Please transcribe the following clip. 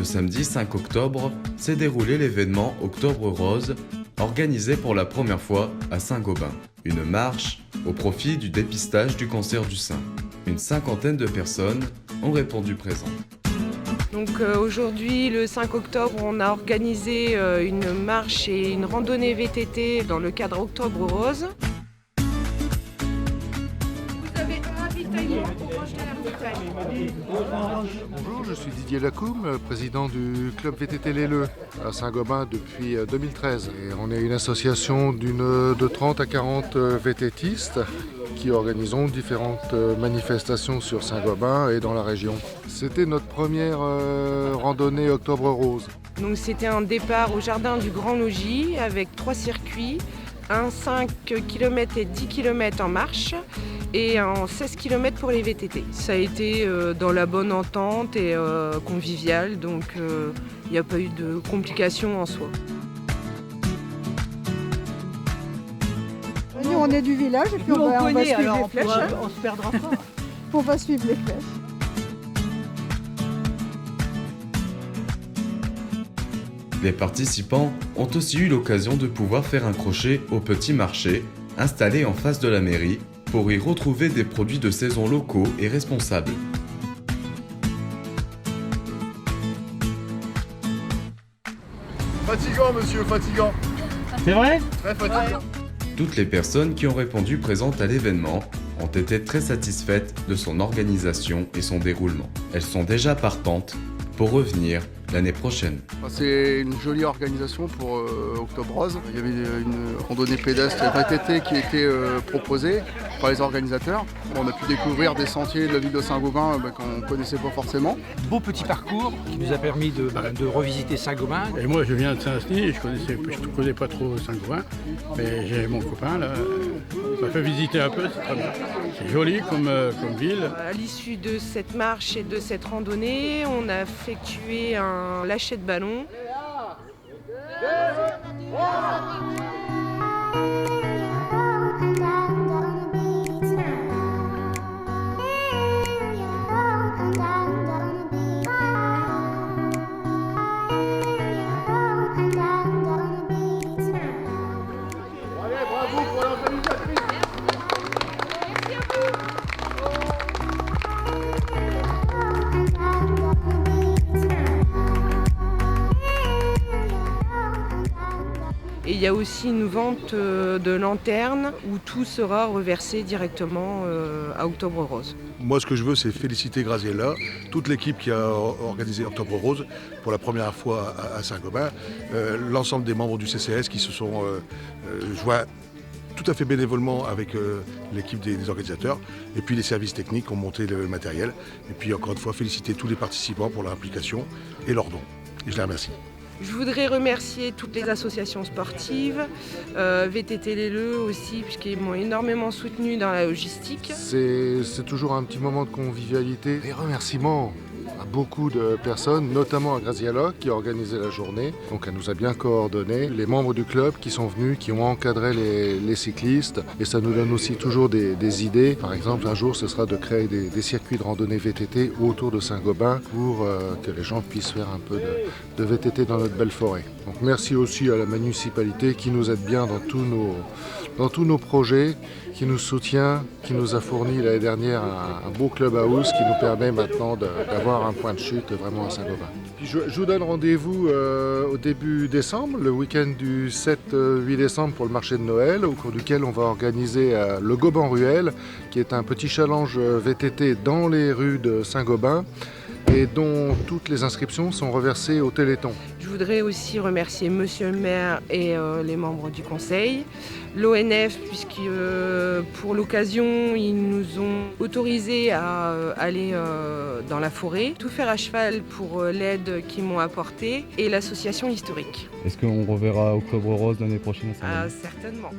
Ce samedi 5 octobre s'est déroulé l'événement Octobre Rose, organisé pour la première fois à Saint-Gobain. Une marche au profit du dépistage du cancer du sein. Une cinquantaine de personnes ont répondu présent. Donc aujourd'hui, le 5 octobre, on a organisé une marche et une randonnée VTT dans le cadre Octobre Rose. Vous avez un ravitaillement pour projeter la montagne. Bonjour, je suis Didier Lacoum, président du club VTT Lelleux à Saint-Gobain depuis 2013. Et on est une association de 30 à 40 VTTistes qui organisons différentes manifestations sur Saint-Gobain et dans la région. C'était notre première randonnée Octobre Rose. Donc c'était un départ au jardin du Grand Logis avec 3 circuits, un 5 km et 10 km en marche et en 16 km pour les VTT. Ça a été dans la bonne entente et convivial, donc il n'y a pas eu de complications en soi. Nous, on est du village et puis Nous, on va connaît, suivre alors les on flèches. se perdra pas. On va suivre les flèches. Les participants ont aussi eu l'occasion de pouvoir faire un crochet au petit marché installé en face de la mairie pour y retrouver des produits de saison locaux et responsables. Fatigant, monsieur, fatigant. C'est vrai? Très fatigant. Toutes les personnes qui ont répondu présentes à l'événement ont été très satisfaites de son organisation et son déroulement. Elles sont déjà partantes pour revenir l'année prochaine. C'est une jolie organisation pour Octobre Rose. Il y avait une randonnée pédestre VTT qui était proposée par les organisateurs. On a pu découvrir des sentiers de la ville de Saint-Gobain qu'on ne connaissait pas forcément. Beau petit parcours qui nous a permis de revisiter Saint-Gobain. Et moi je viens de Saint-Denis, je ne connais pas trop Saint-Gobain, mais j'ai mon copain là, ça fait visiter un peu, c'est très bien. C'est joli comme ville. À l'issue de cette marche et de cette randonnée, on a effectué un lâcher de ballon. Et il y a aussi une vente de lanternes où tout sera reversé directement à Octobre Rose. Moi, ce que je veux, c'est féliciter Graziella, toute l'équipe qui a organisé Octobre Rose pour la première fois à Saint-Gobain, l'ensemble des membres du CCS qui se sont joints tout à fait bénévolement avec l'équipe des organisateurs, et puis les services techniques qui ont monté le matériel. Et puis encore une fois, féliciter tous les participants pour leur implication et leurs dons. Et je les remercie. Je voudrais remercier toutes les associations sportives, VTT Lelleux aussi, puisqu'ils m'ont énormément soutenu dans la logistique. C'est toujours un petit moment de convivialité. Les remerciements à beaucoup de personnes, notamment à Graziella qui a organisé la journée. Donc elle nous a bien coordonné. Les membres du club qui sont venus, qui ont encadré les cyclistes. Et ça nous donne aussi toujours des idées. Par exemple, un jour, ce sera de créer des circuits de randonnée VTT autour de Saint-Gobain pour que les gens puissent faire un peu de VTT dans notre belle forêt. Donc merci aussi à la municipalité qui nous aide bien dans tous nos projets, qui nous soutient, qui nous a fourni l'année dernière un beau clubhouse qui nous permet maintenant d'avoir un point de chute vraiment à Saint-Gobain. Je vous donne rendez-vous au début décembre, le week-end du 7-8 décembre pour le marché de Noël, au cours duquel on va organiser le Goban Ruelle, qui est un petit challenge VTT dans les rues de Saint-Gobain et dont toutes les inscriptions sont reversées au Téléthon. Je voudrais aussi remercier Monsieur le maire et les membres du conseil, l'ONF, puisque pour l'occasion, ils nous ont autorisé à aller dans la forêt, tout faire à cheval pour l'aide qu'ils m'ont apportée, et l'association historique. Est-ce qu'on reverra Octobre Rose l'année prochaine? Certainement.